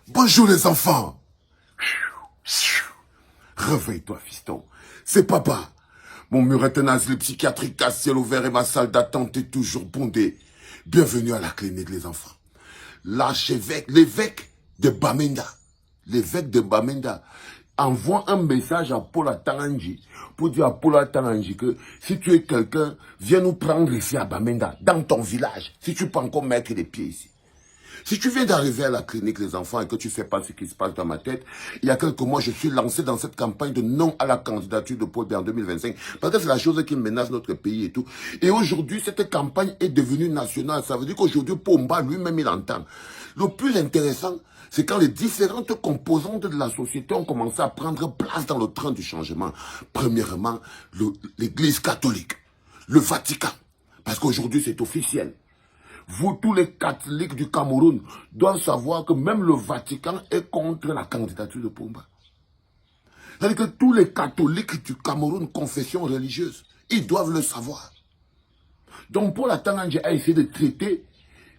Bonjour les enfants. Réveille-toi, fiston. C'est papa. Mon mur est un asile psychiatrique à ciel ouvert et ma salle d'attente est toujours bondée. Bienvenue à la clinique, les enfants. L'archevêque, l'évêque de Bamenda, envoie un message à Paul Atanganji pour dire à Paul Atanganji que si tu es quelqu'un, viens nous prendre ici à Bamenda, dans ton village, si tu peux encore mettre les pieds ici. Si tu viens d'arriver à la clinique, les enfants, et que tu ne sais pas ce qui se passe dans ma tête, il y a quelques mois, je suis lancé dans cette campagne de non à la candidature de Paul Biya en 2025. Parce que c'est la chose qui menace notre pays et tout. Et aujourd'hui, cette campagne est devenue nationale. Ça veut dire qu'aujourd'hui, Pomba lui-même, il entend. Le plus intéressant, c'est quand les différentes composantes de la société ont commencé à prendre place dans le train du changement. Premièrement, l'Église catholique, le Vatican. Parce qu'aujourd'hui, c'est officiel. Vous, tous les catholiques du Cameroun, doivent savoir que même le Vatican est contre la candidature de Pomba. C'est-à-dire que tous les catholiques du Cameroun, confession religieuse, ils doivent le savoir. Donc Paul Atanganji a essayé de traiter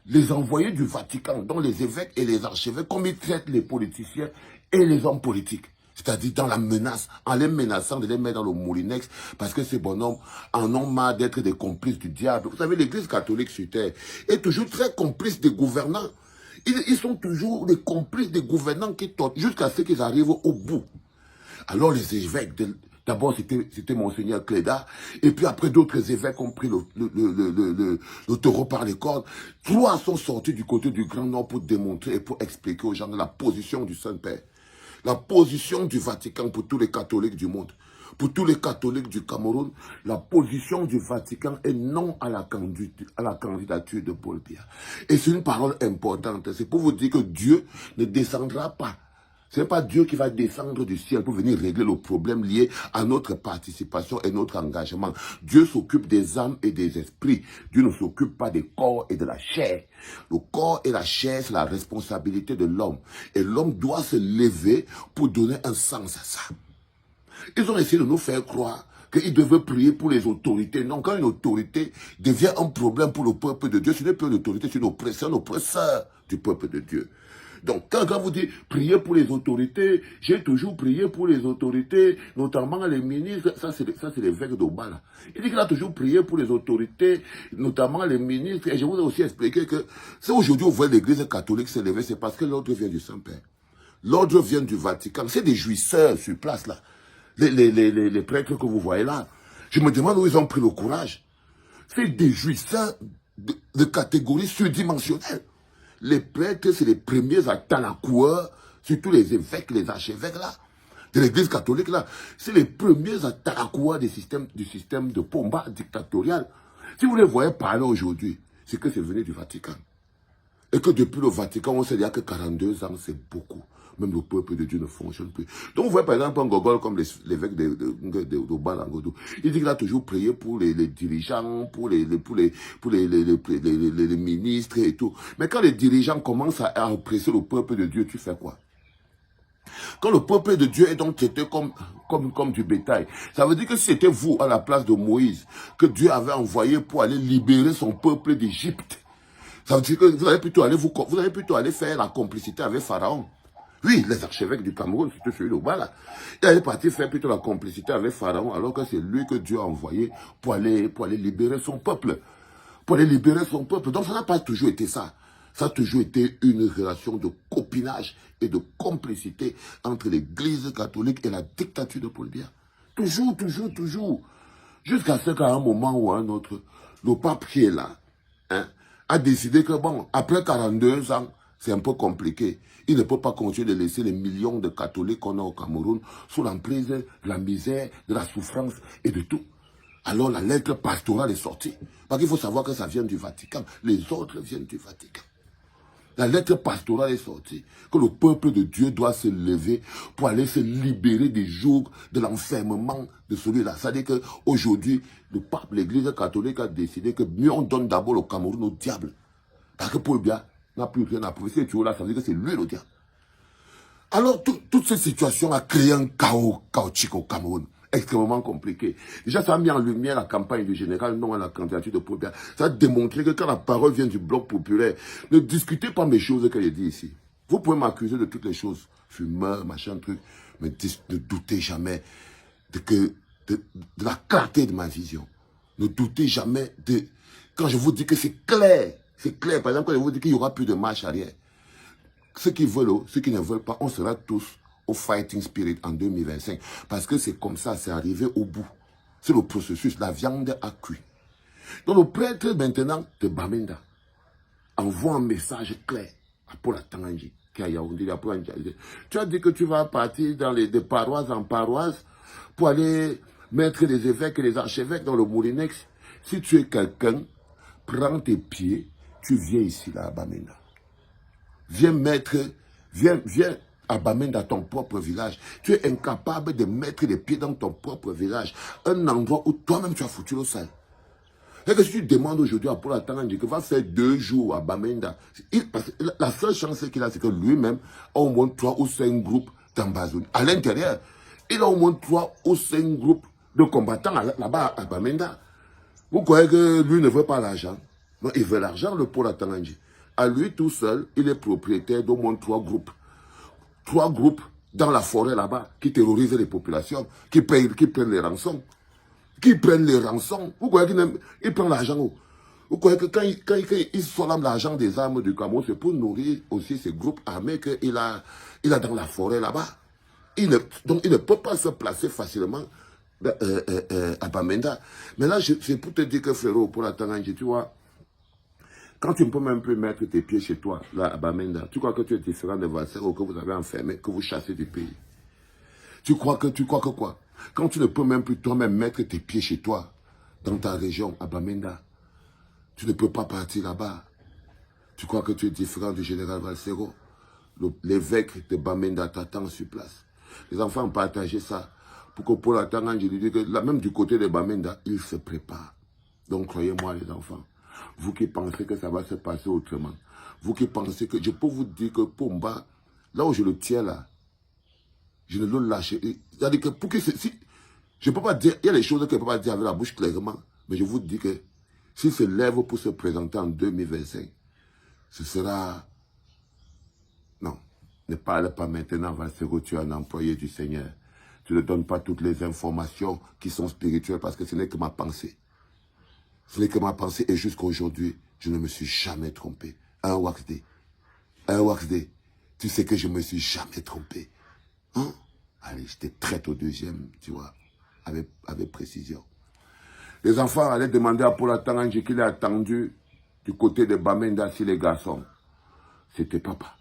les envoyés du Vatican, dont les évêques et les archevêques, comme ils traitent les politiciens et les hommes politiques. C'est-à-dire dans la menace, en les menaçant de les mettre dans le moulinex, parce que ces bonhommes en ont marre d'être des complices du diable. Vous savez, l'église catholique sur terre est toujours très complice des gouvernants. Ils sont toujours des complices des gouvernants qui tortent jusqu'à ce qu'ils arrivent au bout. Alors les évêques, d'abord c'était Monseigneur Cléda, et puis après d'autres évêques ont pris le taureau par les cornes. 3 sont sortis du côté du Grand Nord pour démontrer et pour expliquer aux gens la position du Saint-Père. La position du Vatican pour tous les catholiques du monde. Pour tous les catholiques du Cameroun, la position du Vatican est non à la candidature de Paul Biya. Et c'est une parole importante. C'est pour vous dire que Dieu ne descendra pas. Ce n'est pas Dieu qui va descendre du ciel pour venir régler le problème lié à notre participation et notre engagement. Dieu s'occupe des âmes et des esprits. Dieu ne s'occupe pas des corps et de la chair. Le corps et la chair, c'est la responsabilité de l'homme. Et l'homme doit se lever pour donner un sens à ça. Ils ont essayé de nous faire croire qu'ils devaient prier pour les autorités. Non, quand une autorité devient un problème pour le peuple de Dieu, ce n'est plus une autorité, c'est un oppresseur du peuple de Dieu. Donc, quand vous dites prier pour les autorités, j'ai toujours prié pour les autorités, notamment les ministres, ça c'est l'évêque d'Obala. Il dit qu'il a toujours prié pour les autorités, notamment les ministres, et je vous ai aussi expliqué que si aujourd'hui vous voyez l'église catholique s'élever, c'est parce que l'ordre vient du Saint-Père. L'ordre vient du Vatican, c'est des jouisseurs sur place là, les prêtres que vous voyez là. Je me demande où ils ont pris le courage. C'est des jouisseurs de catégorie surdimensionnelle. Les prêtres, c'est les premiers à Tanakoua, surtout les évêques, les archevêques là, de l'église catholique là. C'est les premiers à Tanakoua du système de Pomba dictatorial. Si vous les voyez parler aujourd'hui, c'est que c'est venu du Vatican. Et que depuis le Vatican, on sait qu'il n'y a que 42 ans, c'est beaucoup. Même le peuple de Dieu ne fonctionne plus. Donc vous voyez par exemple un gogol comme l'évêque de Balangodou. Il dit qu'il a toujours prié pour les dirigeants, pour les ministres et tout. Mais quand les dirigeants commencent à oppresser le peuple de Dieu, tu fais quoi? Quand le peuple de Dieu est donc traité comme du bétail, ça veut dire que si c'était vous à la place de Moïse, que Dieu avait envoyé pour aller libérer son peuple d'Égypte, ça veut dire que vous allez plutôt aller faire la complicité avec Pharaon. Oui, les archevêques du Cameroun, surtout celui de Bala, il allait partir faire plutôt la complicité avec Pharaon, alors que c'est lui que Dieu a envoyé pour aller libérer son peuple. Pour aller libérer son peuple. Donc ça n'a pas toujours été ça. Ça a toujours été une relation de copinage et de complicité entre l'église catholique et la dictature de Paul Biya. Toujours, toujours, toujours. Jusqu'à ce qu'à un moment ou à un autre, le pape qui est là, a décidé que bon, après 42 ans, c'est un peu compliqué. Il ne peut pas continuer de laisser les millions de catholiques qu'on a au Cameroun sous l'emprise de la misère, de la souffrance et de tout. Alors la lettre pastorale est sortie. Parce qu'il faut savoir que ça vient du Vatican. Les autres viennent du Vatican. La lettre pastorale est sortie. Que le peuple de Dieu doit se lever pour aller se libérer des jours de l'enfermement de celui-là. C'est-à-dire qu'aujourd'hui, le pape, l'église catholique a décidé que mieux on donne d'abord le Cameroun au diable. Parce que Paul Biya n'a plus rien à prouver. C'est toujours là, ça veut dire que c'est lui le diable. Alors, toute cette situation a créé un chaos chaotique au Cameroun. Extrêmement compliqué. Déjà, ça a mis en lumière la campagne du général non à la candidature de Paul Biya. Ça a démontré que quand la parole vient du bloc populaire, ne discutez pas mes choses que j'ai dit ici. Vous pouvez m'accuser de toutes les choses, fumeur, machin, truc, mais ne doutez jamais de la clarté de ma vision. Ne doutez jamais de... Quand je vous dis que c'est clair, par exemple, quand je vous dis qu'il n'y aura plus de marche arrière, ceux qui veulent, ceux qui ne veulent pas, on sera tous au fighting spirit en 2025. Parce que c'est comme ça, c'est arrivé au bout. C'est le processus, la viande a cuit. Donc le prêtre maintenant de Bamenda envoie un message clair à Paul Tanganji, qui est à Yaoundé. Tu as dit que tu vas partir de paroisse en paroisse pour aller mettre les évêques et les archevêques dans le Moulinex. Si tu es quelqu'un, prends tes pieds, tu viens ici là à Bamenda. Viens à Bamenda, ton propre village. Tu es incapable de mettre les pieds dans ton propre village. Un endroit où toi-même tu as foutu le sale. Et que si tu demandes aujourd'hui à Paul Tanganji qu'il va faire 2 jours à Bamenda, la seule chance qu'il a, c'est que lui-même a au moins 3 ou 5 groupes d'ambazouni. À l'intérieur, il a au moins 3 ou 5 groupes de combattants là-bas à Bamenda. Vous croyez que lui ne veut pas l'argent? Non, il veut l'argent, le Paul Tanganji. À lui tout seul, il est propriétaire d'au moins 3 groupes. 3 groupes dans la forêt là-bas qui terrorisent les populations, qui prennent les rançons. Vous croyez qu'il prend l'argent où? Vous croyez que quand il sollame l'argent des armes du Cameroun, c'est pour nourrir aussi ces groupes armés qu'il a dans la forêt là-bas. Donc il ne peut pas se placer facilement à Bamenda. Mais là, c'est pour te dire que frérot, pour la Tanganji, tu vois, quand tu ne peux même plus mettre tes pieds chez toi, là, à Bamenda, tu crois que tu es différent de Valsero que vous avez enfermé, que vous chassez du pays. Tu crois que quoi? Quand tu ne peux même plus toi-même mettre tes pieds chez toi, dans ta région, à Bamenda, tu ne peux pas partir là-bas. Tu crois que tu es différent du général Valsero? L'évêque de Bamenda t'attend sur place. Les enfants ont partagé ça. Pour que Paul Tanganji lui dise que là, même du côté de Bamenda, il se prépare. Donc croyez-moi les enfants. Vous qui pensez que ça va se passer autrement. Vous qui pensez que... Je peux vous dire que Pomba, là où je le tiens là, je ne le lâche. C'est-à-dire que pour que... je ne peux pas dire... Il y a des choses que je ne peux pas dire avec la bouche clairement. Mais je vous dis que s'il se lève pour se présenter en 2025, ce sera... Non. Ne parle pas maintenant, Valsero, tu es un employé du Seigneur. Tu ne donnes pas toutes les informations qui sont spirituelles parce que ce n'est que ma pensée. Ce n'est que ma pensée et jusqu'à aujourd'hui, je ne me suis jamais trompé. Un wax day. Tu sais que je ne me suis jamais trompé. Hein? Allez, je te traite au deuxième, tu vois, avec précision. Les enfants allaient demander à Paul Tanganji qu'il est attendu du côté de Bamenda si les garçons. C'était papa.